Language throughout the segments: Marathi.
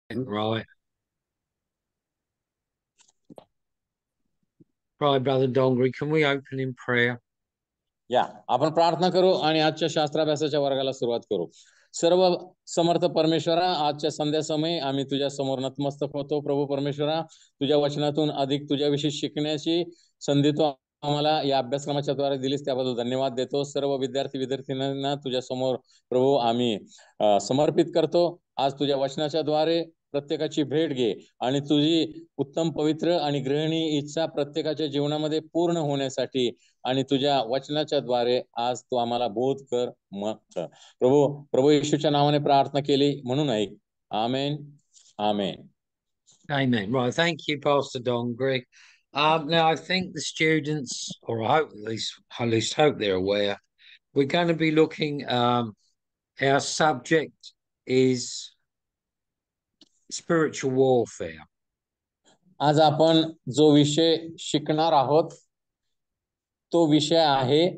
Right. Right, Brother Dongri, can we open in prayer? या आपण प्रार्थना करू आणि आजच्या शास्त्राभ्यासाच्या वर्गाला सुरुवात करू. सर्व समर्थ परमेश्वरा, आजच्या संध्या समय आम्ही तुझ्या समोर नतमस्तक होतो. प्रभू परमेश्वरा, तुझ्या वचनातून अधिक तुझ्याविषयी शिकण्याची संधी तू आम्हाला या अभ्यासक्रमाच्या द्वारे दिलीस, त्याबद्दल धन्यवाद देतो. सर्व विद्यार्थ्यांना तुझ्या समोर प्रभू आम्ही समर्पित करतो. आज तुझ्या वचनाच्या द्वारे प्रत्येकाची भेट घे आणि तुझी उत्तम पवित्र आणि गृहिणी इच्छा प्रत्येकाच्या जीवनामध्ये पूर्ण होण्यासाठी आणि तुझ्या वचनाच्या द्वारे आज तू आम्हाला बोध कर. मग प्रभू येशूच्या नावाने प्रार्थना केली म्हणून ऐक. आमेन. आमेन. Amen. Right, thank you, Pastor Dongri. Now I think the students, or I hope at least hope they're aware, we're going to be looking. Our subject is spiritual warfare. आज आपण जो विषय शिकणार आहोत तो विषय आहे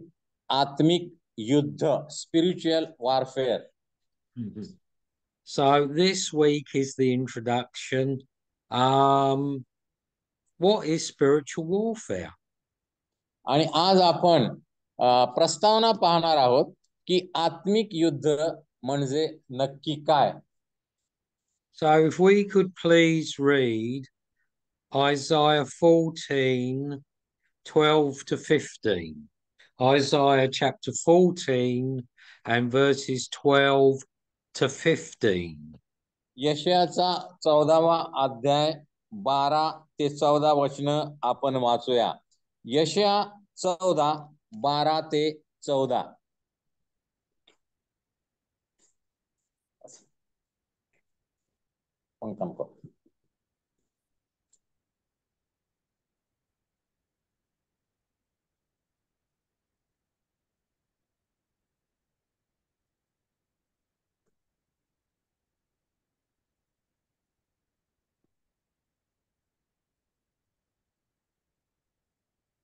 आत्मिक युद्ध, spiritual warfare. So this week is the introduction. What is spiritual warfare? आणि आज आपण प्रस्तावना पाहणार आहोत की आत्मिक युद्ध म्हणजे नक्की काय. So if we could please read Isaiah 14:12 to 15. Isaiah chapter 14 and verses 12 to 15. यशायाचा 14वा अध्याय 12 ते 14 वचन आपण वाचूया. यशया 14 12 ते 14.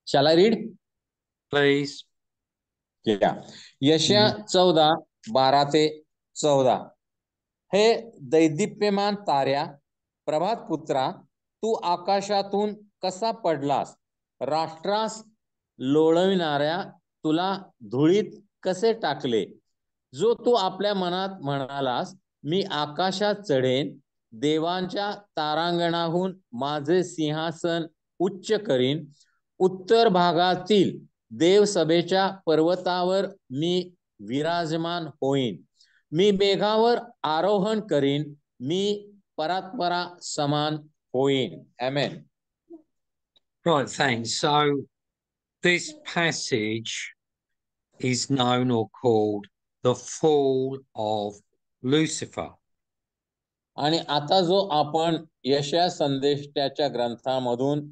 Shall I read? Please. Yeah. यशया 14 12 ते 14. हे दैदिप्यमान ताऱ्या, प्रभात पुत्रा, तू आकाशातून कसा पडलास? राष्ट्रास लोळविणाऱ्या तुला धुळीत कसे टाकले? जो तू आपल्या मनात म्हणालास, मी आकाशात चढेन, देवांच्या तारांगणाहून माझे सिंहासन उच्च करीन, उत्तर भागातील देवसभेच्या पर्वतावर मी विराजमान होईन, मी मेघावर आरोहण करीन, मी परात्परा समान होईन. Amen. Right, thanks. So this passage is known or called the fall of Lucifer. आणि आता जो आपण यशया संदेशाच्या ग्रंथामधून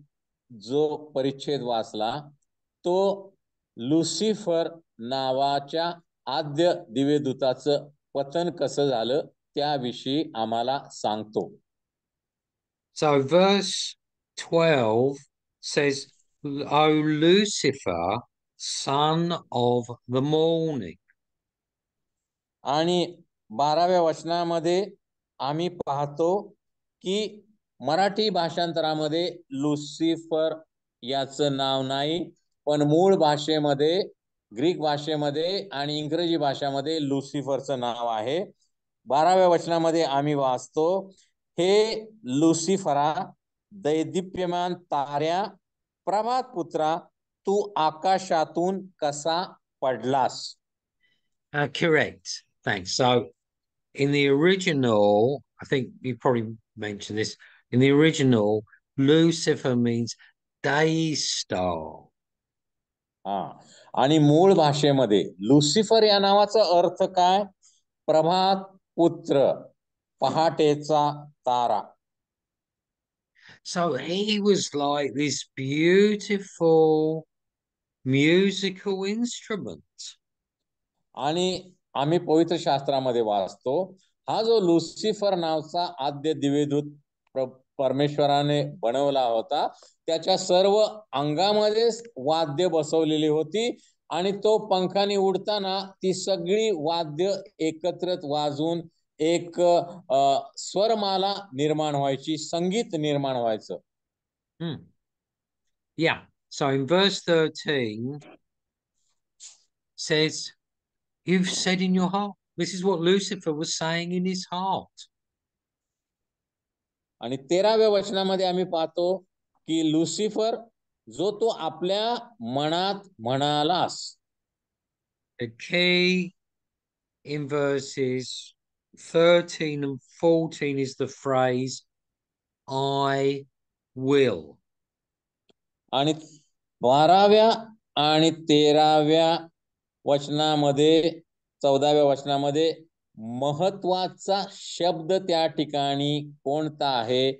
जो परिच्छेद वाचला तो लुसिफर नावाच्या आद्य दिव्यदूताचं पतन कसं झालं त्याविषयी आम्हाला सांगतो. So verse 12 says, O Lucifer, son of the morning. आणि 12व्या वचनामध्ये आम्ही पाहतो की मराठी भाषांतरामध्ये लुसिफर याचं नाव नाही, पण मूळ भाषेमध्ये ग्रीक भाषेमध्ये आणि इंग्रजी भाषेमध्ये लुसिफरचं नाव आहे. 12व्या वचनामध्ये आम्ही वाचतो, हे लुसिफरा, दैदिप्यमान ताऱ्या, प्रभात पुत्रा, तू आकाशातून कसा पडलास? Correct. Thanks. So in the original, I think you probably mentioned this, in the original, Lucifer means day star. आणि मूळ भाषेमध्ये लुसिफर या नावाचा अर्थ काय? प्रभात पुत्र, पहाटेचा तारा. So he was like this beautiful musical instrument. आणि आम्ही पवित्र शास्त्रामध्ये वाचतो, हा जो लुसिफर नावाचा आद्य दिव्यदूत परमेश्वराने बनवला होता, त्याच्या सर्व अंगामध्ये वाद्य बसवलेली होती आणि तो पंखाने उडताना ती सगळी वाद्य एकत्रित वाजून एक स्वरमाला निर्माण व्हायची, संगीत निर्माण व्हायचं. Yeah. So in verse 13 says, you've said in your heart. This is what Lucifer was saying in his heart. आणि 13व्या वचनामध्ये आम्ही पाहतो की लुसिफर जो तो आपल्या मनात म्हणालास. The key in verses 13 and 14 is the phrase, I will. आणि 12व्या आणि 13व्या वचनामध्ये 14व्या वचनामध्ये महत्वाचा शब्द त्या ठिकाणी कोणता आहे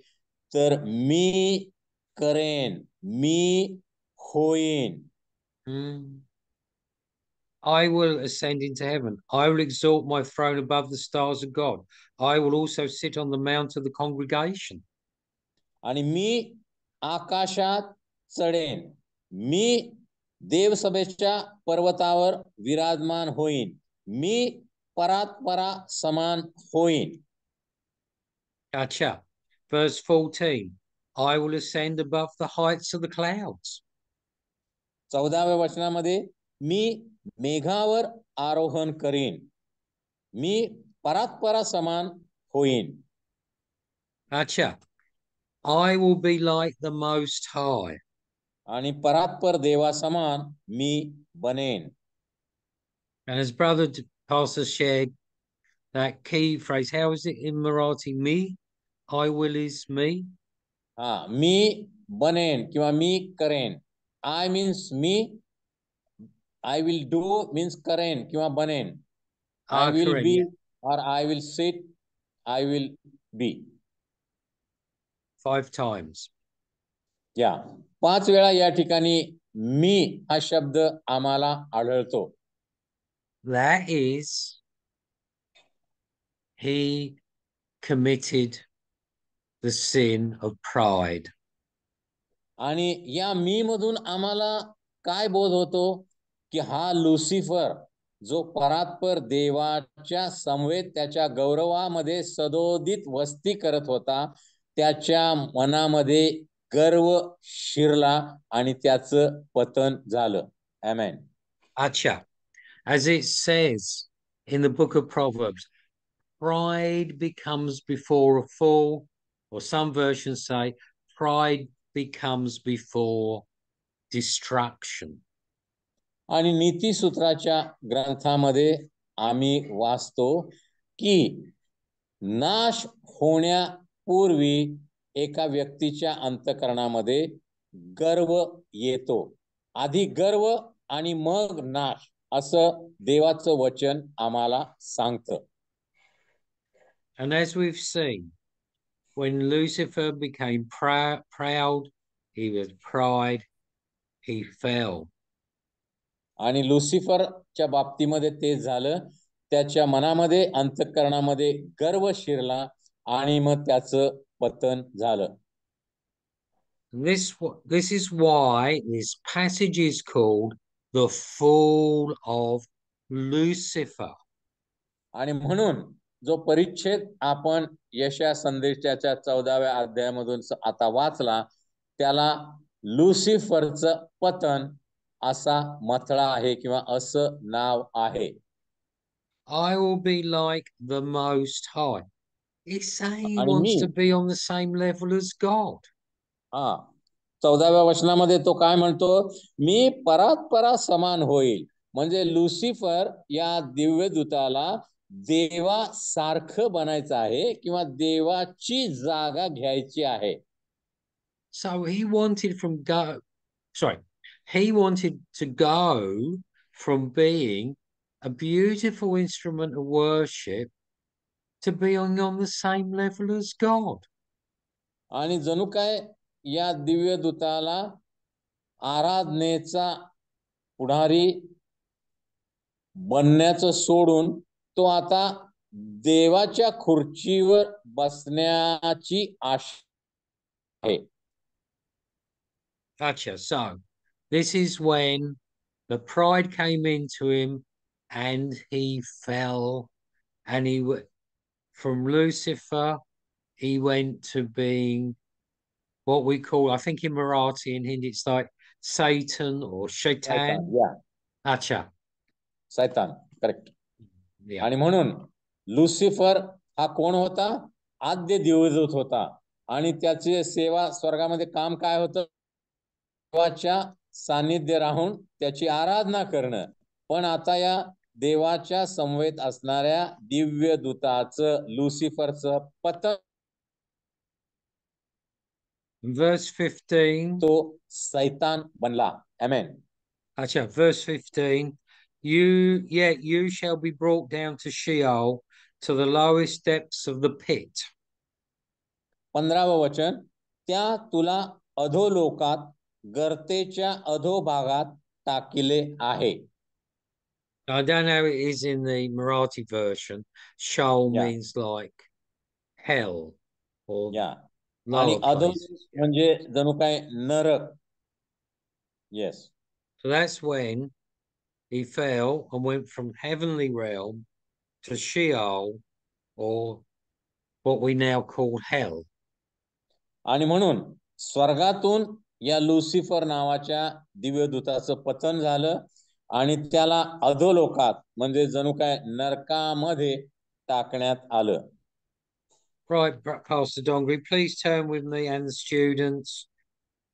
तर मी करेन, मी होईन. I will ascend into heaven. I will exalt my throne above the stars of God. I will also sit on the mount of the congregation. आणि मी आकाशात चढेन, मी देवसभेच्या पर्वतावर विराजमान होईन, मी परात्परा समान होईन. Gotcha. Verse 14, I will ascend above the heights of the clouds. 14व्या वचनामध्ये मी मेघावर आरोहण करीन, मी परात्परा समान होईन. Gotcha. I will be like the Most High. आणि परात्पर देवा समान मी बनेन. And as brother Pastor shared that key phrase, how is it in Marathi? Me, I will is me. मी बनेन किंवा मी करेन. I means me, I will do means करेन किंवा बनेन. I will correct, be yeah. or I will sit, I will be. 5 times. या 5 वेळा या ठिकाणी मी हा शब्द आम्हाला आढळतो. That is, he committed the sin of pride. आणि या मी मधून आम्हाला काय बोध होतो की हा लुसिफर जो परात्पर देवाच्या समवेत त्याच्या गौरवामध्ये सदोदित वस्ती करत होता, त्याच्या मनामध्ये गर्व शिरला आणि त्याचं पतन झालं. आमेन. Acha, as it says in the book of Proverbs, pride becomes before a fall, or some versions say pride becomes before destruction. आणि नीतिसूत्राच्या ग्रंथामध्ये आम्ही वाचतो की नाश होण्यापूर्वी एका व्यक्तीच्या अंतःकरणामध्ये गर्व येतो. आधी गर्व आणि मग नाश असं देवाचं वचन आम्हाला सांगतं. And as we've seen, when Lucifer became proud, he was pride, he fell. आणि लुसिफरच्या बाबतीमध्ये तेच झालं. त्याच्या मनामध्ये अंतःकरणामध्ये गर्व शिरला आणि मग त्याचं पतन झालं. This is why this passage is called the fall of Lucifer. आणि म्हणून जो परिच्छेद आपण यशया संदेशाच्या 14व्या अध्यायामधून आता वाचला, त्याला लुसिफरचं पतन असा म्हटला आहे किंवा असं नाव आहे. I will be like the Most High. He's saying he आणि wants me to be on the same level as God. 14व्या वचनामध्ये तो काय म्हणतो, मी परात्परा समान होईल. म्हणजे लुसिफर या दिव्यदूताला देवासारखं बनायचं आहे किंवा देवाची जागा घ्यायची आहे. So he wanted he wanted to go from being a beautiful instrument of worship to being on the same level as God. आणि जणू काय या दिव्यदूताला आराधनेचा पुढारी बनण्याचं सोडून तो आता देवाच्या खुर्चीवर बसण्याची आशा आहे. Gotcha. So this is when the pride came into him and he fell and he from Lucifer, he went to being what we call, I think in Marathi and Hindi, it's like Satan or सैतान, Shaitan. या Acha. सैतान, करेक्ट. Yeah. आणि म्हणून लुसिफर हा कोण होता? आद्य देवदूत होता. आणि त्याची सेवा स्वर्गामध्ये काम काय होतं? देवाच्या सानिध्य राहून त्याची आराधना करणं. पण आता या देवाच्या समवेत असणाऱ्या दिव्य दूताचं, लुसिफरचं पतन, Verse 15. तो सैतान बनला. आमेन. Acha, verse 15. You shall be brought down to Sheol, to the lowest depths of the pit. 15व वचन, त्या तुला अधोलोकात गर्तेच्या अधोभागात टाकिले आहे. I don't know how it is in the Marathi version. Sheol Yeah. means like hell or या आणि lower अधोलोक places. म्हणजे जणू काय नरक. Yes. So that's when he fell and went from heavenly realm to Sheol, or what we now call hell. आणि म्हणून स्वर्गातून या लुसिफर नावाच्या दिव्यदूताचं पतन झालं आणि त्याला अधोलोकात म्हणजे जणू काय नरकामध्ये टाकण्यात आलं. Right, Pastor Dongri, please turn with me and the students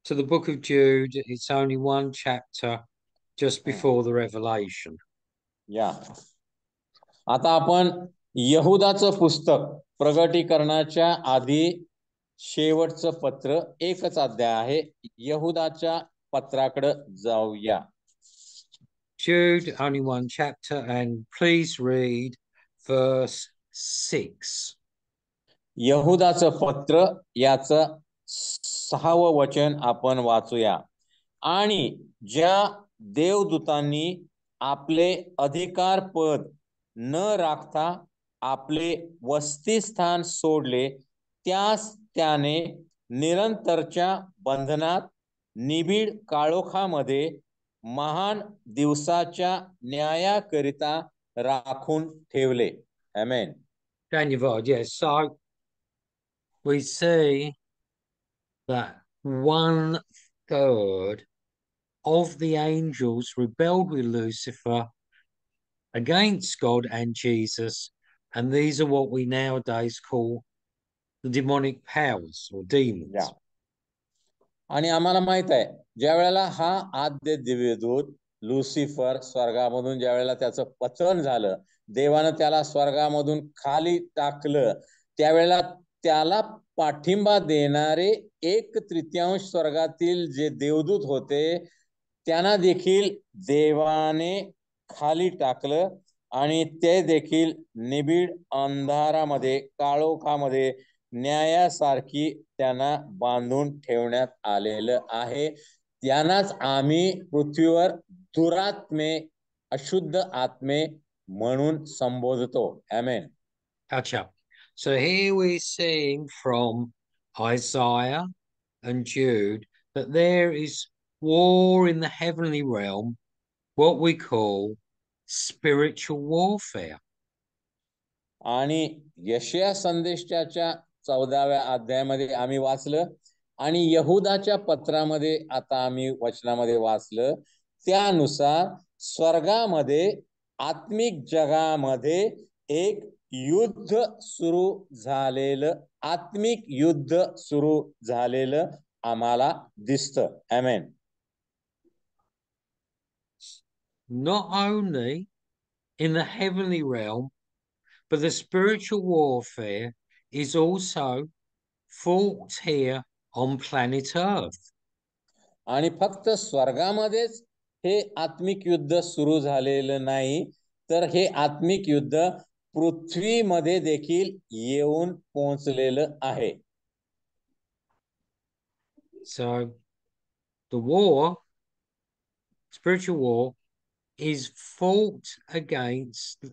to the book of Jude. It's only one chapter just before the Revelation. या आता आपण यहुदाचं पुस्तक प्रगटीकरणाच्या आधी शेवटचं पत्र, एकच अध्याय आहे, यहुदाच्या पत्राकडे जाऊया. Jude, only one chapter, and please read verse 6. यहुदाचं पत्र याचं 6वं वचन आपण वाचूया. आणि ज्या देवदूतांनी आपले अधिकार पद न राखता आपले वसतिस्थान सोडले, त्यास त्याने निरंतरच्या बंधनात निबिड काळोखामध्ये महान दिवसाच्या न्यायाकरिता राखून ठेवले. आमेन. Dhanyavad, yes. So we see that 1/3 of the angels rebelled with Lucifer against God and Jesus, and these are what we nowadays call the demonic powers or demons. आणि आम्हाला माहित आहे, ज्या वेळेला हा आद्य दिव्यदूत लुसिफर स्वर्गामधून ज्या वेळेला त्याचं पतन झालं, देवानं त्याला स्वर्गामधून खाली टाकलं, त्यावेळेला त्याला पाठिंबा देणारे 1/3 स्वर्गातील जे देवदूत होते त्यांना देखील देवाने खाली टाकलं आणि ते देखील निबिड अंधारामध्ये, काळोखामध्ये न्यायासारखी त्यांना बांधून ठेवण्यात आलेलं आहे. त्यांनाच आम्ही पृथ्वीवर दुरात्मे, अशुद्ध आत्मे म्हणून संबोधतो. आमेन. Gotcha. So here we're seeing from Isaiah and Jude that there is war in the heavenly realm, what we call spiritual warfare. आणि यशया संदेशाच्या 14व्या अध्यायामध्ये आम्ही वाचलं आणि यहुदाच्या पत्रामध्ये आता आम्ही वचनामध्ये वाचलं, त्यानुसार स्वर्गामध्ये आत्मिक जगामध्ये एक युद्ध सुरू झालेलं, आत्मिक युद्ध सुरू झालेलं आम्हाला दिसतं. आमेन. Not only in the heavenly realm, but the spiritual warfare is also fought here on planet Earth. आणि फक्त स्वर्गामध्येच हे आत्मिक युद्ध सुरू झालेलं नाही, तर हे आत्मिक युद्ध पृथ्वीमध्ये देखील येऊन पोहोचलेलं आहे. So the war, spiritual war, is fought against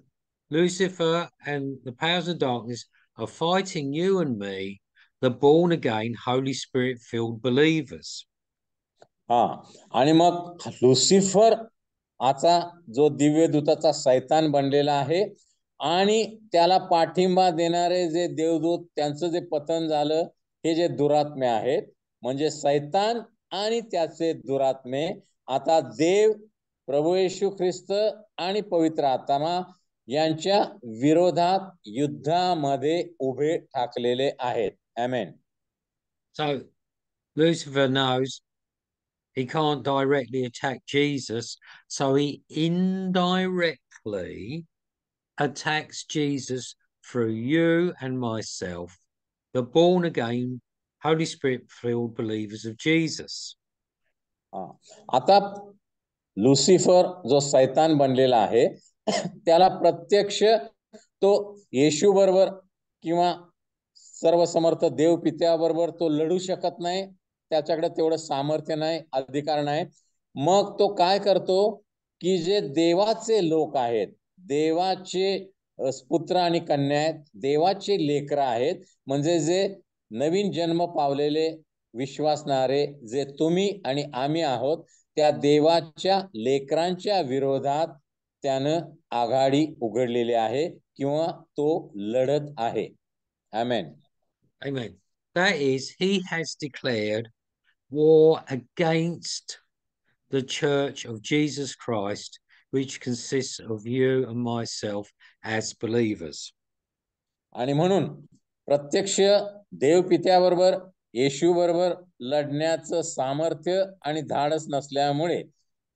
Lucifer, and the powers of darkness are fighting you and me, the born again, Holy Spirit filled believers. हा, आणि मग लुसिफर आचा जो दिव्य दूताचा सैतान बनलेला आहे आणि त्याला पाठिंबा देणारे जे देवदूत त्यांचं जे पतन झालं, हे जे दुरात्मे आहेत, म्हणजे सैतान आणि त्याचे दुरात्मे आता देव, प्रभू येशू ख्रिस्त आणि पवित्र आत्मा यांच्या विरोधात युद्धामध्ये उभे ठाकलेले आहेत. आमेन. So Lucifer knows he can't directly attack Jesus, so he indirectly attacks Jesus through you and myself, the born again, Holy Spirit filled believers of Jesus. आता लुसिफर जो सैतान बनलेला आहे, त्याला प्रत्यक्ष तो येशू बरोबर किंवा सर्वसमर्थ देव पित्याबरोबर तो लढू शकत नाही, त्याच्याकडे तेवढं सामर्थ्य नाही, अधिकार नाही. मग तो काय करतो की जे देवाचे लोक आहेत, देवाचे पुत्र आणि कन्या आहेत, देवाचे लेकरं आहेत, म्हणजे जे नवीन जन्म पावलेले विश्वासणारे जे तुम्ही आणि आम्ही आहोत, त्या देवाच्या लेकरांच्या विरोधात त्यानं आघाडी उघडलेली आहे किंवा तो लढत आहे. आमेन. Amen. That is, he has declared war against the church of Jesus Christ, which consists of you and myself as believers. आणि म्हणून प्रत्यक्ष देव पित्याबरोबर, येशू बरोबर लढण्याचं सामर्थ्य आणि धाडस नसल्यामुळे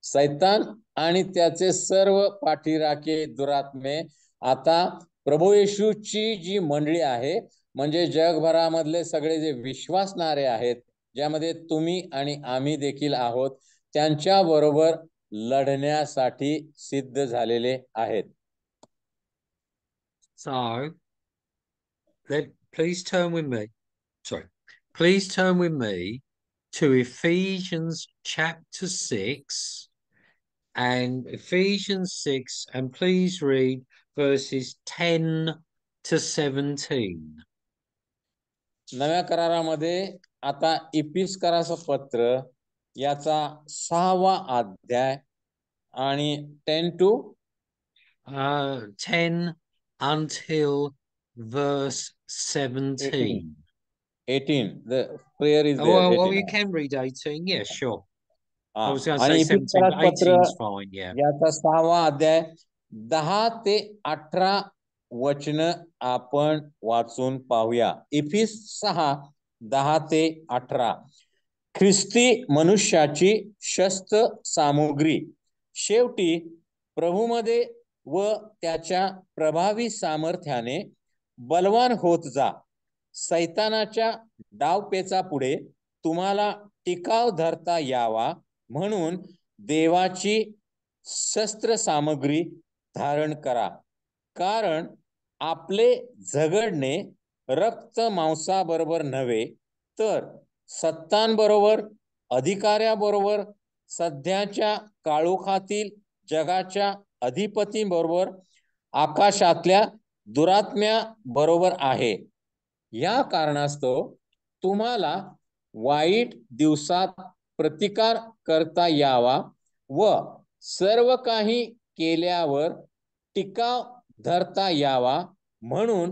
सैतान आणि त्याचे सर्व पाठीराखे दुरात्मे आता प्रभू येशूची जी मंडळी आहे, म्हणजे जगभरामधले सगळे जे विश्वासणारे आहेत, ज्यामध्ये तुम्ही आणि आम्ही देखील आहोत, त्यांच्या बरोबर लढण्यासाठी सिद्ध झालेले आहेत. So, please turn with me. Please turn with me to Ephesians chapter 6 and Ephesians 6, and please read verses 10 to 17. नव्या करारामध्ये आता इफिसकराचं पत्र याचा 6वा अध्याय आणि 10 to 10 until verse 17. 18. The prayer is Oh, there. well, 18. you can read 18. Yeah, sure. I was going to आणि say 17, इफिसकराचं but पत्र 18 is fine. Yeah. याचा 6वा अध्याय 10 ते 18 वचन आपण वाचून पाहूया. इफिस 6, 10 ते 18. ख्रिस्ती मनुष्याची शस्त्र सामुग्री. शेवटी प्रभूमध्ये व त्याच्या प्रभावी सामर्थ्याने बलवान होत जा. सैतानाच्या डावपेचा पुढे तुम्हाला टिकाव धरता यावा म्हणून देवाची शस्त्र सामग्री धारण करा. कारण आपले झगडणे रक्त मांसाबरोबर नव्हे, तर सत्तांबरोबर, अधिकाऱ्याबरोबर, सध्याच्या काळोखातील जगाच्या अधिपतींबरोबर, आकाशातल्या दुरात्म्याबरोबर आहे. या कारणास्तव तुम्हाला वाईट दिवसात प्रतिकार करता यावा व सर्व काही केल्यावर टिकाव धरता यावा म्हणून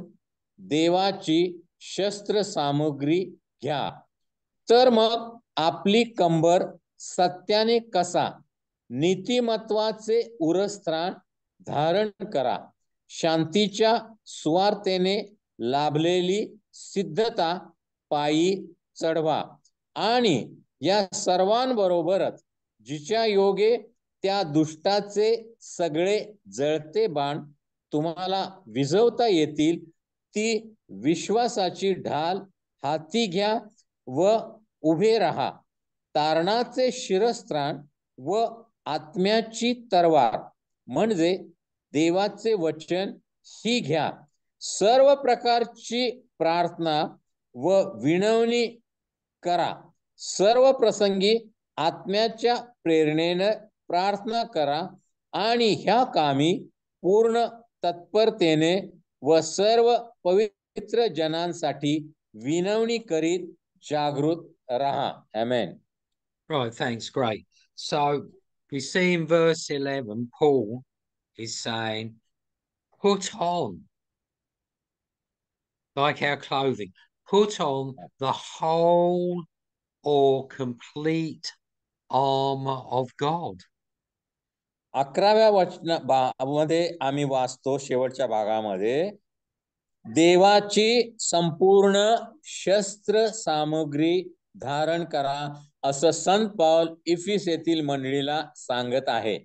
देवाची शस्त्र सामग्री घ्या. तर मग आपली कंबर सत्याने कसा, नीतिमत्वाचे उरस्त्राण धारण करा. शांतीच्या सुवार्तेने लाभलेली सिद्धता पायी चढवा आणि या सर्वांबरोबरच जिच्या योगे त्या दुष्टाचे सगळे जळते बाण तुम्हाला विझवता येतील, ती विश्वासाची ढाल हाती घ्या व उभे राहा. तारणाचे शिरस्त्राण व आत्म्याची तरवार म्हणजे देवाचे वचन ही घ्या. सर्व प्रकारची प्रार्थना व विनवणी करा. सर्व प्रसंगी आत्म्याच्या प्रेरणेने प्रार्थना करा आणि ह्या कामी पूर्ण तत्परतेने व सर्व पवित्र जनांसाठी विनवणी करीत जागृत राहा. Amen. Right, thanks. Great. So we see in verse 11, Paul is saying, put on, like our clothing, put on the whole or complete armor of God. 11व्या मध्ये आम्ही वाचतो शेवटच्या भागामध्ये देवाची संपूर्ण शस्त्र सामग्री धारण करा असं संत पौल इफिसेतील मंडळीला सांगत आहे.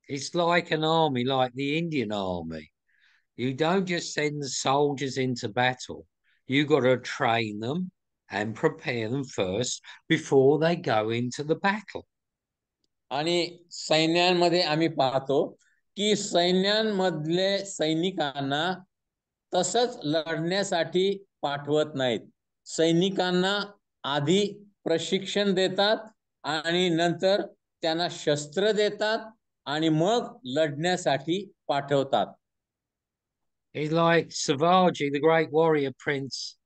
It's like an army, like the Indian army. You don't just send the soldiers into battle. You got to train them and prepare them first before they go into the battle. आणि सैन्यांमध्ये आम्ही पाहतो की सैन्यांमधले सैनिकांना तसंच लढण्यासाठी पाठवत नाहीत. सैनिकांना आधी प्रशिक्षण देतात आणि नंतर त्यांना शस्त्र देतात आणि मग लढण्यासाठी पाठवतात. He's like Savaji, the great warrior prince.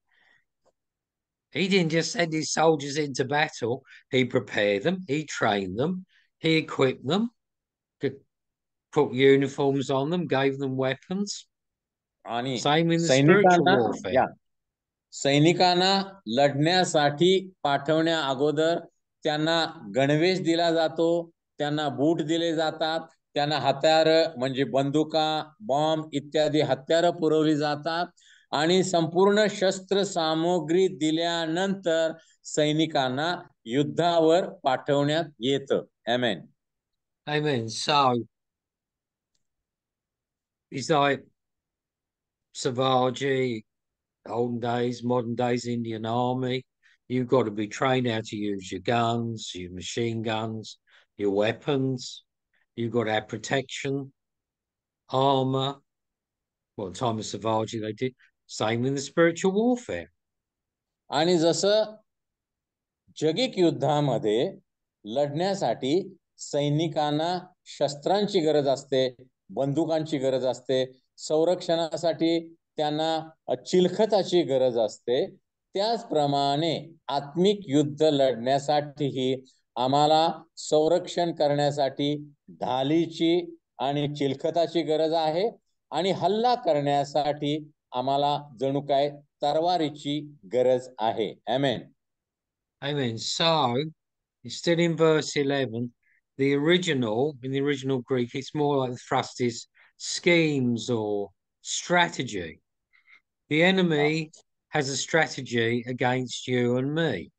He didn't just send his soldiers into battle. He prepared them, he trained them, he equipped them, put uniforms on them, gave them weapons. आणि Same in the spiritual सैनिकांना warfare. सैनिकांना लढण्यासाठी पाठवण्या अगोदर त्यांना गणवेश दिला जातो, त्यांना बूट दिले जातात, त्यांना हत्यार म्हणजे बंदुका, बॉम्ब इत्यादी हत्यार पुरवली जातात आणि संपूर्ण शस्त्र सामग्री दिल्यानंतर सैनिकांना युद्धावर पाठवण्यात येतं. आमेन. Amen. So it's like Savaji, olden days, modern days Indian army. You've got to be trained how to use your guns, your machine guns, your weapons. You've got to have protection, armor. Well, time of Savaji they did. Same in the spiritual warfare. आणि जसं जगिक युद्धामध्ये लढण्यासाठी सैनिकांना शस्त्रांची गरज असते, बंदुकांची गरज असते, संरक्षणासाठी त्यांना चिलखताची गरज असते, त्याचप्रमाणे आत्मिक युद्ध लढण्यासाठीही आम्हाला संरक्षण करण्यासाठी ढालीची आणि चिलखताची गरज आहे आणि हल्ला करण्यासाठी आम्हाला जणू काय तरवारीची गरज आहे. आमेन. Amen. So, instead in verse 11, in the original Greek, it's more like the thrust is schemes or strategy. The enemy has a strategy against you and me.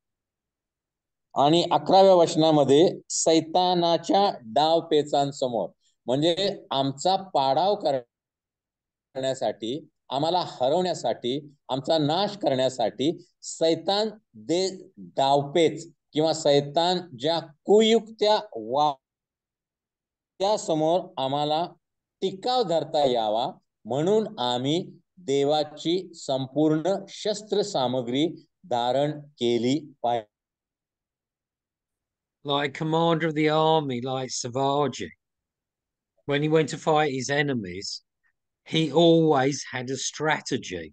आणि 11व्या वचनामध्ये सैतानाच्या डावपेचांसमोर म्हणजे आमचा पाडाव करण्यासाठी, आम्हाला हरवण्यासाठी, आमचा नाश करण्यासाठी सैतान दे डावपेच किंवा सैतान ज्या कुयुक्त्या त्यासमोर आम्हाला टिकाव धरता यावा म्हणून आम्ही देवाची संपूर्ण शस्त्र सामग्री धारण केली पाहिजे. Like commander of the army, like Savaji, when he went to fight his enemies, he always had a strategy.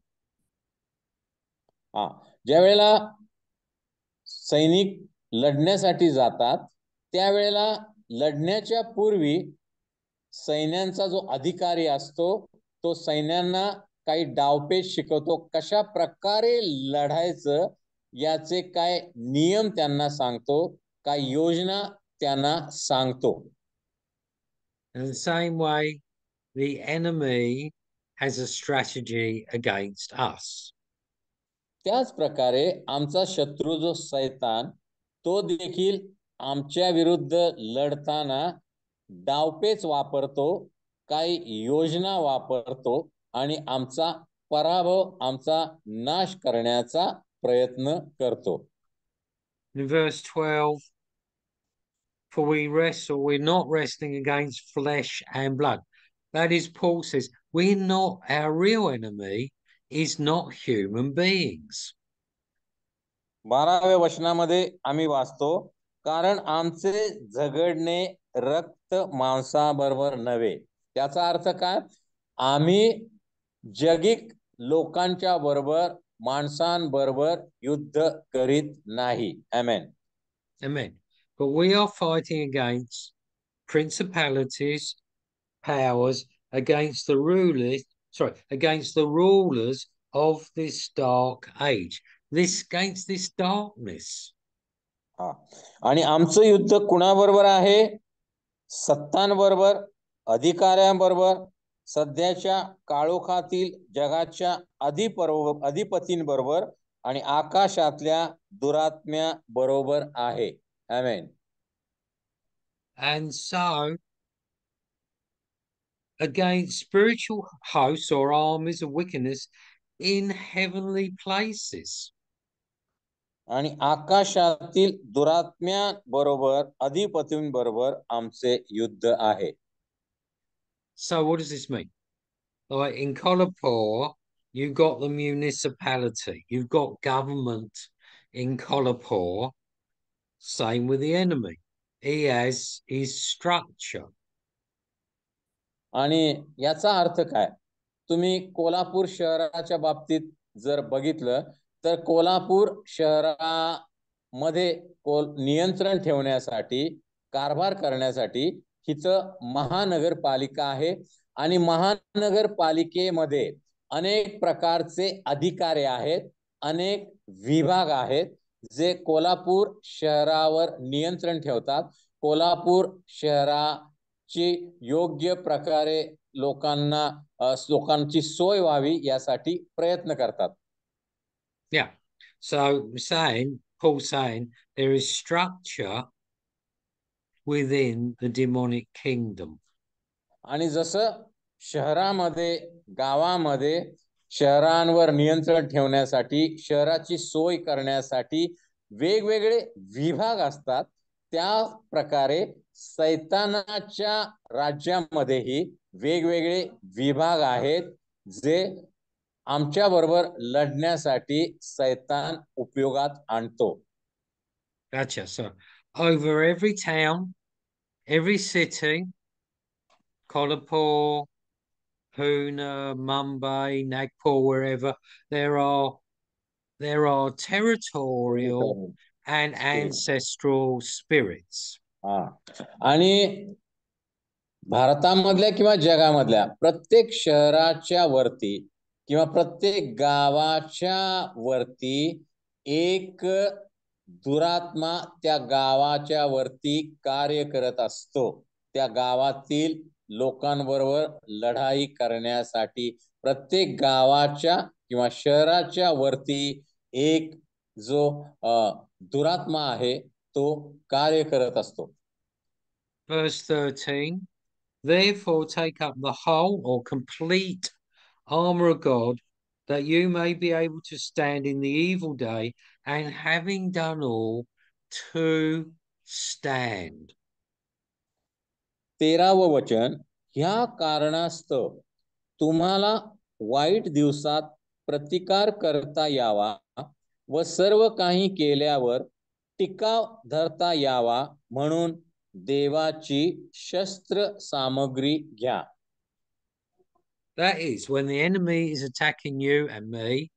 ज्या वेळेला सैनिक लढण्यासाठी जातात त्यावेळेला लढण्याच्या पूर्वी सैन्यांचा जो अधिकारी असतो तो सैन्यांना काही डावपेच शिकवतो, कशा प्रकारे लढायचं याचे काय नियम त्यांना सांगतो, काय योजना त्यांना सांगतो. In the same way, the enemy has a strategy against us. त्याच प्रकारे आमचा शत्रू जो सैतान तो देखील आमच्या विरुद्ध लढताना डावपेच वापरतो, काही योजना वापरतो आणि आमचा पराभव, आमचा नाश करण्याचा प्रयत्न करतो. In verse 12, for we're not wrestling against flesh and blood. That is, Paul says, our real enemy is not human beings. 12व्या वचनामध्ये आम्ही वाचतो, कारण आमचे झगडणे रक्त मांसाबरोबर नव्हे. त्याचा अर्थ काय? आम्ही जगिक लोकांच्या बरोबर, माणसांबरोबर युद्ध करीत नाही. आमेन. Amen. But we are fighting against principalities, powers, against the rulers of this dark age. Against this darkness. हा. आणि आमचं युद्ध कुणाबरोबर आहे? सत्तांबरोबर, अधिकाऱ्यांबरोबर, सध्याच्या काळोखातील जगाच्या अधिपतींबरोबर आणि आकाशातल्या दुरात्म्या बरोबर आहे. आमेन. And so against spiritual hosts or armies of wickedness in heavenly places. आणि आकाशातील दुरात्म्या बरोबर, अधिपतींबरोबर आमचे युद्ध आहे. So what does this mean? Like in Kolapur, you've got the municipality, you've got government in Kolapur. Same with the enemy. He has his structure. आणि याचा अर्थ काय? तुम्ही कोल्हापूर शहराच्या बाबतीत जर बघितलं तर कोल्हापूर शहरामध्ये नियंत्रण ठेवण्यासाठी, कारभार करण्यासाठी हिचं महानगरपालिका आहे आणि महानगरपालिकेमध्ये अनेक प्रकारचे अधिकारी आहेत, अनेक विभाग आहेत जे कोल्हापूर शहरावर नियंत्रण ठेवतात. कोल्हापूर शहराची योग्य प्रकारे लोकांची सोय व्हावी यासाठी प्रयत्न करतात. Yeah. So Paul's saying there is structure within the demonic kingdom. आणि जसं शहरामध्ये, गावामध्ये शहरांवर नियंत्रण ठेवण्यासाठी, शहराची सोय करण्यासाठी वेगवेगळे विभाग असतात, त्या प्रकारे सैतानाच्या राज्यामध्येही वेगवेगळे विभाग आहेत जे आमच्या बरोबर लढण्यासाठी सैतान उपयोगात आणतो. Gotcha. So over every town, every city, Kolhapur, Pune, Mumbai, Nagpur, wherever, there are territorial and ancestral spirits. आणि भारतामधल्या किंवा जगामधल्या प्रत्येक शहराच्या वरती किंवा प्रत्येक गावाच्या वरती एक दुरात्मा त्या गावाच्या वरती कार्य करत असतो. त्या गावातील लोकांबरोबर लढाई करण्यासाठी प्रत्येक गावाच्या किंवा शहराच्या वरती एक जो दुरात्मा आहे तो कार्य करत असतो. Verse 13, therefore take up the whole or complete armor of God, that you may be able to stand in the evil day, and having done all, to stand. 13व वचन, ह्या कारणास्तव तुम्हाला वाईट दिवसात प्रतिकार करता यावा व सर्व काही केल्यावर टिकाव धरता यावा म्हणून देवाची शस्त्र सामग्री घ्या. That is, when the enemy is attacking you and me,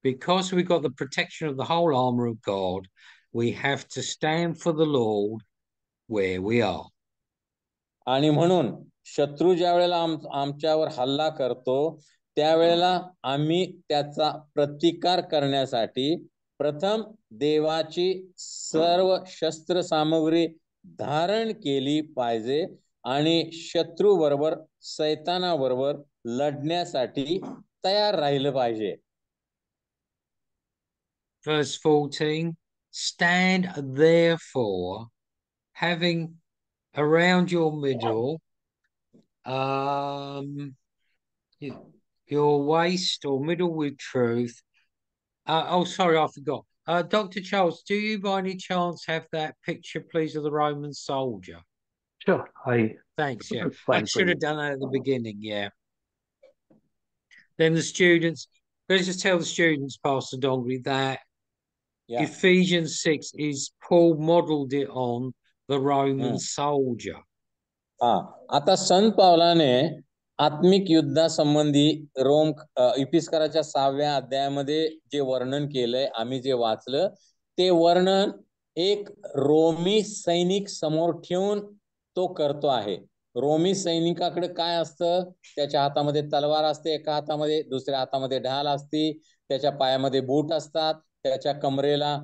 because we've got the protection of the whole armor of God, we have to stand for the Lord where we are. आणि म्हणून शत्रू ज्या वेळेला आमच्यावर हल्ला करतो त्यावेळेला आम्ही त्याचा प्रतिकार करण्यासाठी प्रथम देवाची सर्व शस्त्र सामग्री धारण केली पाहिजे आणि शत्रू बरोबर, सैतानाबरोबर लढण्यासाठी तयार राहिलं पाहिजे. Verse 14, stand therefore, having around your middle, your waist or middle with truth. Sorry, I forgot. Dr. Charles, do you by any chance have that picture, please, of the Roman soldier? Sure. Thanks, yeah. I should have done that at the beginning, yeah. Then the students, let's just tell the students, Pastor Dongri, that Ephesians 6 is Paul modeled it on the Roman soldier. आता संत पावलाने आत्मिक युद्धासंबंधी इपिस्कराच्या 6व्या अध्यायामध्ये जे वर्णन केलंय, आम्ही जे वाचलं ते वर्णन एक रोमी सैनिक समोर ठेवून तो करतो आहे. रोमी सैनिकाकडे काय असतं? त्याच्या हातामध्ये तलवार असते एका हातामध्ये, दुसऱ्या हातामध्ये ढाल असते, त्याच्या पायामध्ये बूट असतात, त्याच्या कमरेला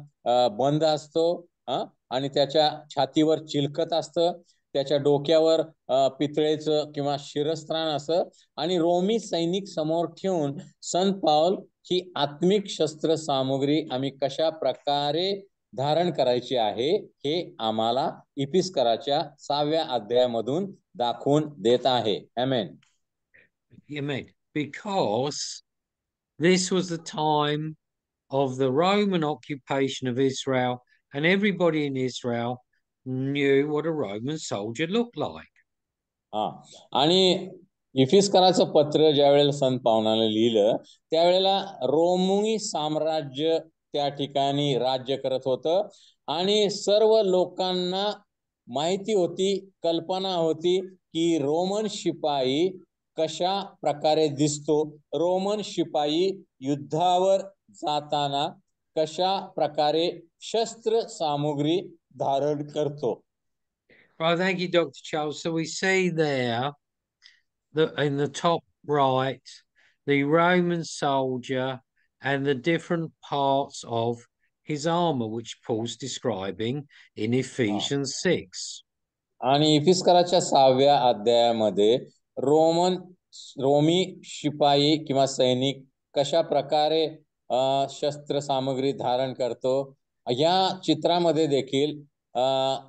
बंद असतो आणि त्याच्या छातीवर चिलखत असतं, त्याच्या डोक्यावर पितळेचं किंवा शिरस्त्राण असं. आणि रोमी सैनिक समोर ठेवून संत पाऊल ही आत्मिक शस्त्र सामुग्री आम्ही कशा प्रकारे धारण करायची आहे हे आम्हाला इफिस्कराच्या 6व्या अध्यायामधून दाखवून देत आहे. आमेन. Amen. Because this was the time of the Roman occupation of Israel, and everybody in Israel knew what a Roman soldier looked like. आणि इफिस्कराचं पत्र ज्या वेळेला संत पावनाने लिहिलं त्यावेळेला रोमी साम्राज्य त्या ठिकाणी राज्य करत होतं आणि सर्व लोकांना माहिती होती, कल्पना होती की रोमन शिपाई कशा प्रकारे दिसतो, रोमन शिपाई युद्धावर जाताना कशा प्रकारे शस्त्र सामुग्री धारण करतो. Right, thank you, Dr. Charles. So we see there that in the top right, the Roman soldier and the different parts of his armor, which Paul's describing in Ephesians 6. आणि इफिस्कराच्या 6व्या अध्यायामध्ये रोमी शिपाई किंवा सैनिक कशा प्रकारे शस्त्र सामग्री धारण करतो, या चित्रामध्ये देखील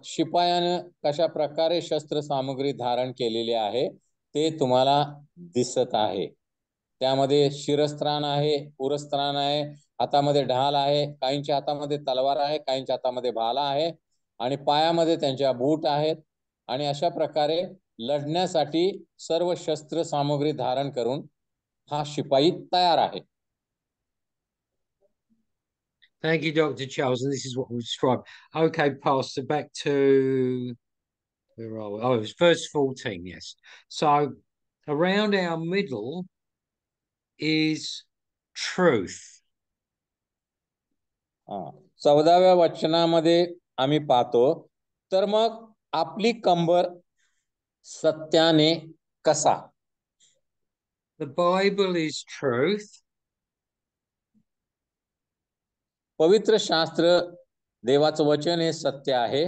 शिपायानं कशा प्रकारे शस्त्र सामग्री धारण केलेली आहे ते तुम्हाला दिसत आहे. त्यामध्ये शिरस्त्राण आहे, उरस्त्राण आहे, हातामध्ये ढाल आहे, काहींच्या हातामध्ये तलवार आहे, काहींच्या हातामध्ये भाला आहे आणि पायामध्ये त्यांच्या बूट आहेत. आणि अशा प्रकारे लढण्यासाठी सर्व शस्त्र सामग्री धारण करून हा शिपाई तयार आहे. Thank you, Dr. Charles. And this is what we described. Okay, Pastor, back to where are we? Oh, it was verse 14, yes. So around our middle is truth. 14व्या वचनामध्ये आम्ही पाहतो, तर मग आपली कंबर सत्याने कसा. The Bible is truth. पवित्र शास्त्र देवाचं वचन हे सत्य आहे.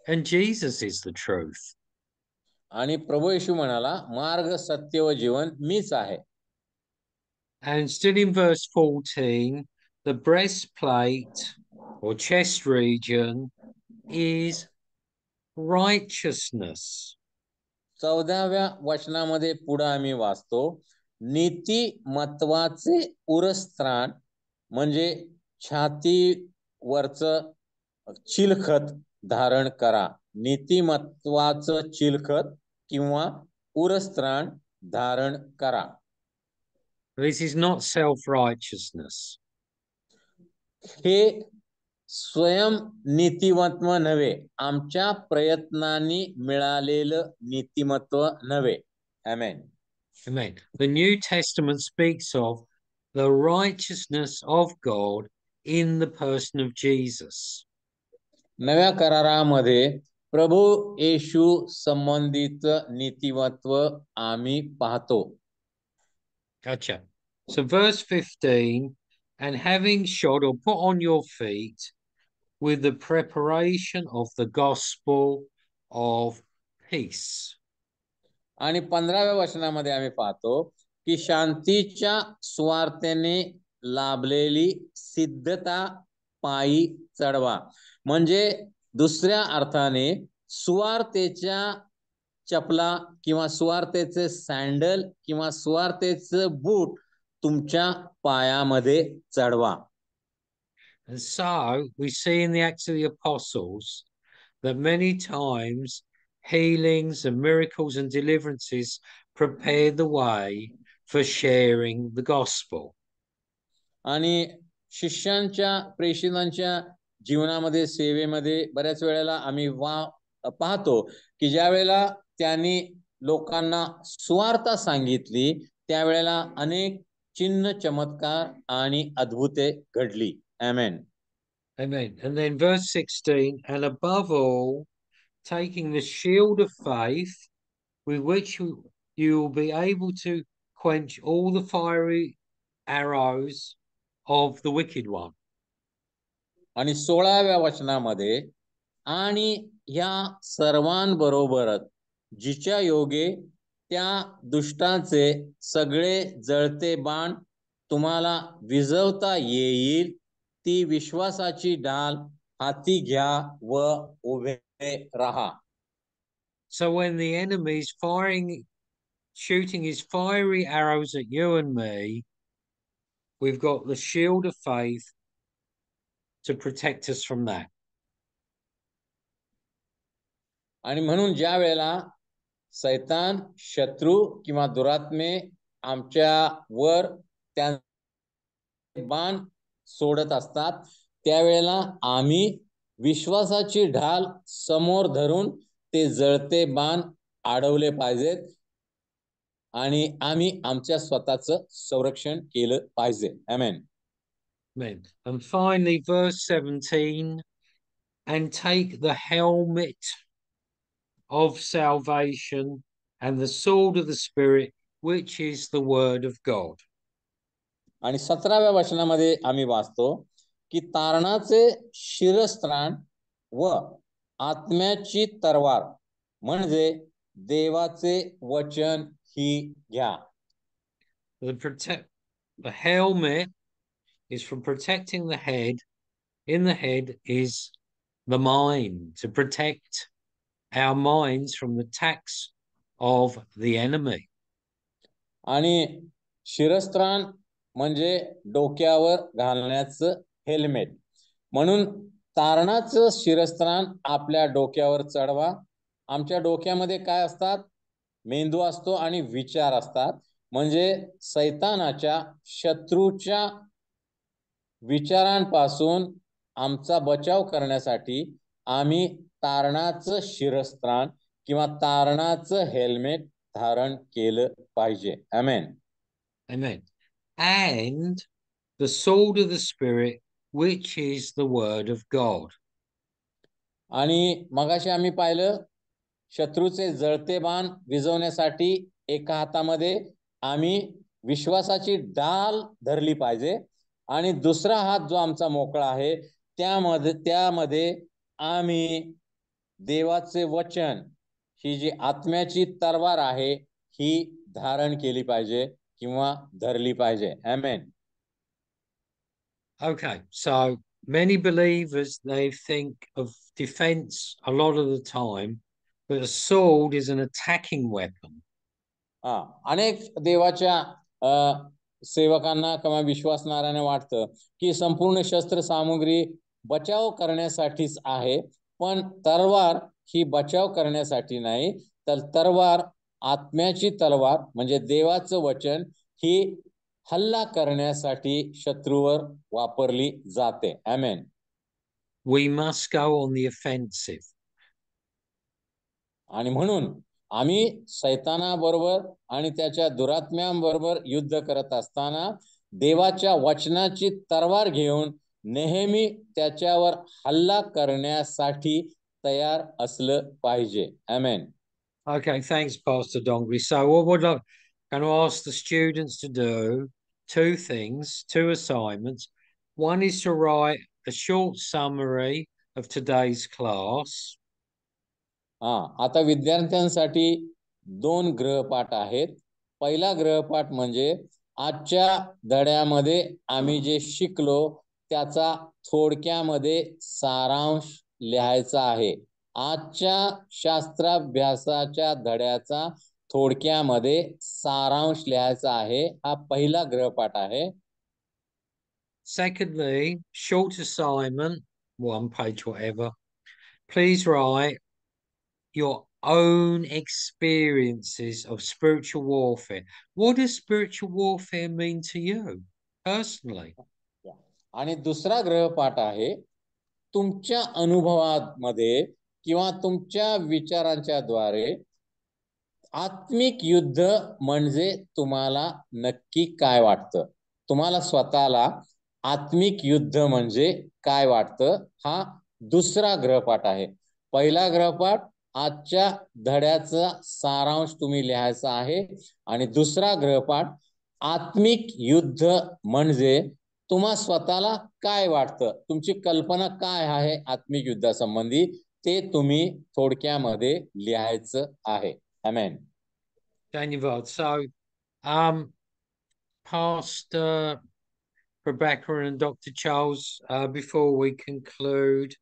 And Jesus is the truth. आणि प्रभू येशू म्हणाला, मार्ग सत्य व जीवन मीच आहे. And still in verse 14, the breastplate or chest region is righteousness. 14व्या वचनामध्ये पुढे आम्ही वाचतो, नीतिमत्वाचे उरस्त्राण म्हणजे छातीवरचं चिलखत धारण करा. नीतिमत्वाचं चिलखत किंवा उरस्त्राण धारण करा. This is not self-righteousness. हे स्वयं नीतिमत्व नव्हे, आमच्या प्रयत्नांनी मिळालेलं नीतिमत्व नव्हे. आमेन. Amen. The New Testament speaks of the righteousness of God in the person of Jesus. नव्या करारामध्ये प्रभू येशू संबंधित नीतिमत्व आम्ही पाहतो. Gotcha. So verse 15, and having shod or put on your feet with the preparation of the gospel of peace. आणि 15व्या वचनामध्ये आम्ही पाहतो की शांतीच्या सुवार्तेने लाभलेली सिद्धता पायी चढवा. म्हणजे दुसऱ्या अर्थाने सुवार्तेच्या चपला किंवा सुवार्तेचे सॅन्डल किंवा सुवार्तेचं बूट तुमच्या पायामध्ये चढवा. And so we see in the Acts of the Apostles that many times healings and miracles and deliverances prepare the way for sharing the gospel. आणि शिष्यांच्या प्रेषितांच्या जीवनामध्ये सेवेमध्ये बऱ्याच वेळेला आम्ही पाहतो की ज्या वेळेला त्यांनी लोकांना सुवार्ता सांगितली त्यावेळेला अनेक चिन्ह चमत्कार आणि अद्भुते घडली. आमेन. Amen. And then verse 16, and above all, taking the shield of faith, with which you will be able to quench all the fiery arrows of the wicked one. आणि 16व्या वचनामध्ये, आणि ह्या सर्वांबरोबरच जिच्या योगे त्या दुष्टांचे सगळे जळते बाण तुम्हाला विझवता येईल, ती विश्वासाची ढाल हाती घ्या व उभे राहा. So when the enemy is shooting his fiery arrows at you and me, we've got the shield of faith to protect us from that. आणि म्हणून ज्या वेळेला सैतान, शत्रू किंवा दुरात्मे आमच्या वर त्या बाण सोडत असतात, त्यावेळेला आम्ही विश्वासाची ढाल समोर धरून ते जळते बाण अडवले पाहिजेत आणि आम्ही आमच्या स्वतःचं संरक्षण केलं पाहिजे. आमेन. Amen. And finally, verse 17, and take the helmet of salvation and the sword of the Spirit, which is the word of God. आणि 17व्या वचनामध्ये आम्ही वाचतो की तारणाचे शिरस्त्राण व आत्म्याची तरवार म्हणजे देवाचे वचन ही घ्या. The helmet is for protecting the head. In the head is the mind, to protect our minds from the attacks of the enemy. आणि शिरस्त्राण म्हणजे डोक्यावर घालण्याचं हेल्मेट. म्हणून तारणाचं शिरस्त्राण आपल्या डोक्यावर चढवा. आमच्या डोक्यामध्ये काय असतात? मेंदू असतो आणि विचार असतात. म्हणजे सैतानाच्या, शत्रूच्या विचारांपासून आमचा बचाव करण्यासाठी आम्ही तारणाचं शिरस्त्राण किंवा तारणाचं हेल्मेट धारण केलं पाहिजे. आमेन. Amen. And the sword of the Spirit, which is the word of God. आणि मगाशी आम्ही पाहिलं, शत्रूचे जळते बाण विझवण्यासाठी एका हातामध्ये आम्ही विश्वासाची ढाल धरली पाहिजे आणि दुसरा हात जो आमचा मोकळा आहे त्यामध्ये आम्ही देवाचे वचन, ही जी आत्म्याची तलवार आहे, ही धारण केली पाहिजे किंवा धरली पाहिजे. आमेन. Okay, so many believers, they think of defense a lot of the time, but a sword is an attacking weapon. अनेक देवाच्या सेवकांना किंवा विश्वासणाऱ्यांना वाटतं की संपूर्ण शस्त्र सामुग्री बचाव करण्यासाठीच आहे, पण तलवार ही बचाव करण्यासाठी नाही, तर तलवार, आत्म्याची तलवार म्हणजे देवाचं वचन, ही हल्ला करण्यासाठी शत्रूवर वापरली जाते. आमेन. We must go on the offensive. आणि म्हणून आम्ही सैतानाबरोबर आणि त्याच्या दुरात्म्यांबरोबर युद्ध करत असताना देवाच्या वचनाची तलवार घेऊन नेहमी त्याच्यावर हल्ला करण्यासाठी तयार असलं पाहिजे. आमेन. Okay, thanks, Pastor Dongri. So what would I going to ask the students to do? Two things, two assignments. One is to write a short summary of today's class. आता विद्यार्थ्यांसाठी 2 गृहपाठ आहेत. पहिला गृहपाठ म्हणजे आजच्या धड्यामध्ये आम्ही जे शिकलो त्याचा थोडक्यामध्ये सारांश लिहायचा आहे. आजच्या शास्त्राभ्यासाच्या धड्याचा थोडक्यामध्ये सारांश लिहायचा आहे. हा पहिला गृहपाठ आहे. Secondly, short assignment, 1 page, whatever. Please write your own experiences of spiritual warfare. What does spiritual warfare mean to you personally? आणि दुसरा गृहपाठ आहे, तुमच्या अनुभवामध्ये किंवा तुमच्या विचारांच्या द्वारे आत्मिक युद्ध म्हणजे तुम्हाला नक्की काय वाटतं? तुम्हाला स्वतःला आत्मिक युद्ध म्हणजे काय वाटतं? हा दुसरा गृहपाठ आहे. पहिला गृहपाठ आजच्या धड्याचा सारांश तुम्ही लिहायचा आहे. आणि दुसरा गृहपाठ, आत्मिक युद्ध म्हणजे तुम्हा स्वतःला काय वाटतं, तुमची कल्पना काय आहे आत्मिक युद्धासंबंधी, ते तुम्ही थोडक्यामध्ये लिहायचं आहे. आमेन. धन्यवाद. So, Pastor Rebecca and Dr. Charles, before we conclude,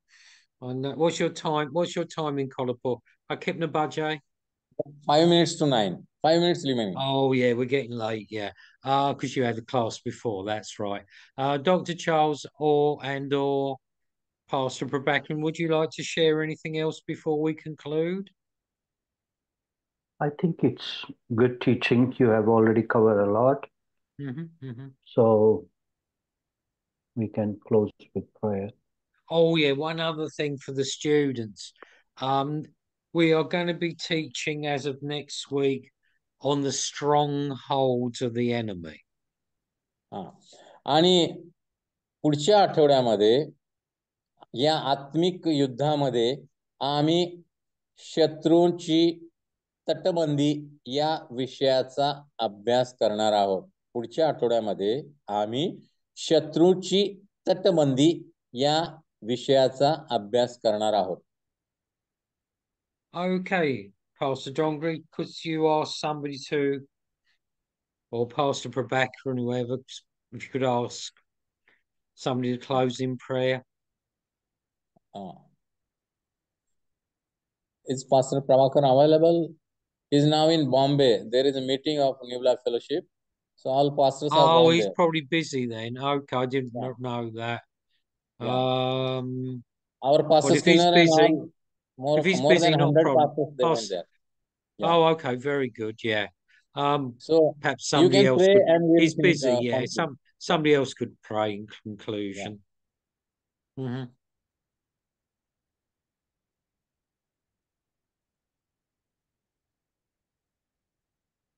what's your time? What's your time in Colapur? I keep the budget. 5 minutes to 9. 5 minutes remaining. Oh yeah, we're getting late. Yeah, because you had the class before. That's right. Dr. Charles or Pastor Rebecca, would you like to share anything else before we conclude? I think it's good teaching. You have already covered a lot. So we can close with prayer. Oh yeah, one other thing for the students. We are going to be teaching as of next week on the strongholds of the enemy. आणि पुढच्या आठवड्यामध्ये या आत्मिक युद्धामध्ये आम्ही शत्रूंची तटबंदी या विषयाचा अभ्यास करणार आहोत. पुढच्या आठवड्यामध्ये आम्ही शत्रूची तटबंदी या विषयाचा अभ्यास करणार आहोत. Okay, Pastor Dongri, could you ask somebody to, or Pastor Prabhakar and whoever, if you could ask somebody to close in prayer? Is Pastor Prabhakar available? He's now in Bombay. There is a meeting of New Life Fellowship. So all pastors are Oh, gone he's there. probably busy then. Okay, I didn't know that. Our pastor if he's Skinner busy, and all, if he's more busy, than not a 100 problem. pastors they went there. Oh, okay, very good. Yeah. So perhaps you somebody can else pray could. and we'll He's finish, busy. Yeah. conclude. Somebody else could pray in conclusion.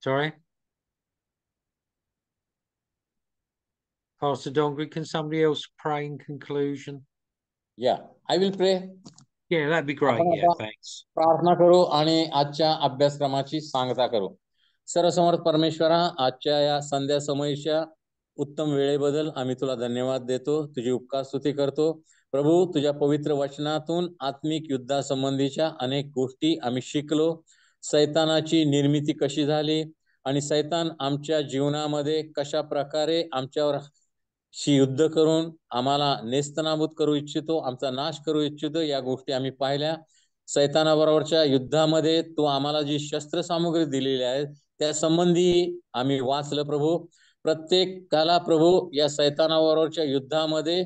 Sorry, Pastor Dongri, can somebody else pray in conclusion? Yeah, I will pray. Yeah, that'd be great. Yeah, thanks. प्रार्थना करू आणि आजच्या अभ्यासक्रमाची सांगता करू. सर्वसमर्थ परमेश्वरा, आजच्या या संध्या समयीच्या उत्तम वेळेबद्दल आम्ही तुला धन्यवाद देतो. तुझी उपकार स्तुती करतो. प्रभू, तुझ्या पवित्र वचनातून आत्मिक युद्धासंबंधीच्या अनेक गोष्टी आम्ही शिकलो. सैतानाची निर्मिती कशी झाली आणि सैतान आमच्या जीवनामध्ये कशा प्रकारे आमच्यावर युद्ध करून आम्हाला नेस्तनाबूत करू इच्छितो, आमचा नाश करू इच्छितो, या गोष्टी आम्ही पाहिल्या. सैतानाबरोबरच्या युद्धामध्ये तू आम्हाला जी शस्त्र सामुग्री दिलेली आहे त्या संबंधी आम्ही वाचलं. प्रभू, प्रत्येकाला प्रभू या सैतानाबरोबरच्या युद्धामध्ये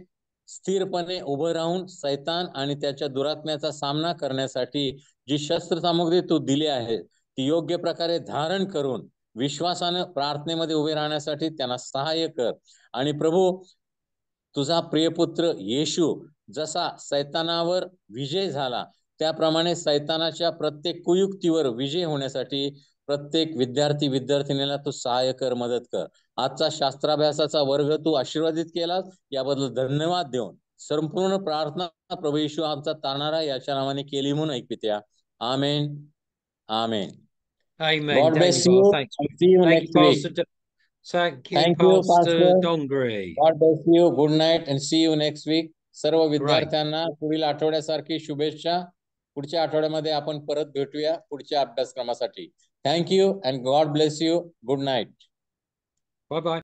स्थिरपणे उभं राहून सैतान आणि त्याच्या दुरात्म्याचा सामना करण्यासाठी जी शस्त्र सामुग्री तू दिली आहे ती योग्य प्रकारे धारण करून विश्वासाने प्रार्थनेमध्ये उभे राहण्यासाठी त्यांना सहाय्य कर. आणि प्रभू, तुझा प्रियपुत्र येशू जसा सैतानावर विजय झाला त्याप्रमाणे सैतानाच्या प्रत्येक कुयुक्तीवर विजय होण्यासाठी प्रत्येक विद्यार्थीनीला तू सहाय्य कर, मदत कर. आजचा शास्त्राभ्यासाचा वर्ग तू आशीर्वादित केला, याबद्दल धन्यवाद देऊन संपूर्ण प्रार्थना प्रभू येशू आमचा तारणारा याच्या नावाने केली म्हणून ऐकत्या. आमेन. आमेन. Amen. God bless you. Thanks. See you Thank next you, week. Pastor. Thank you, Pastor Dongri. God bless you. Good night and see you next week. सर्व विद्यार्थ्यांना पुढील आठवड्यासारखी शुभेच्छा. पुढच्या आठवड्यामध्ये आपण परत भेटूया पुढच्या अभ्यासक्रमासाठी. Thank you and God bless you. Good night. Bye bye.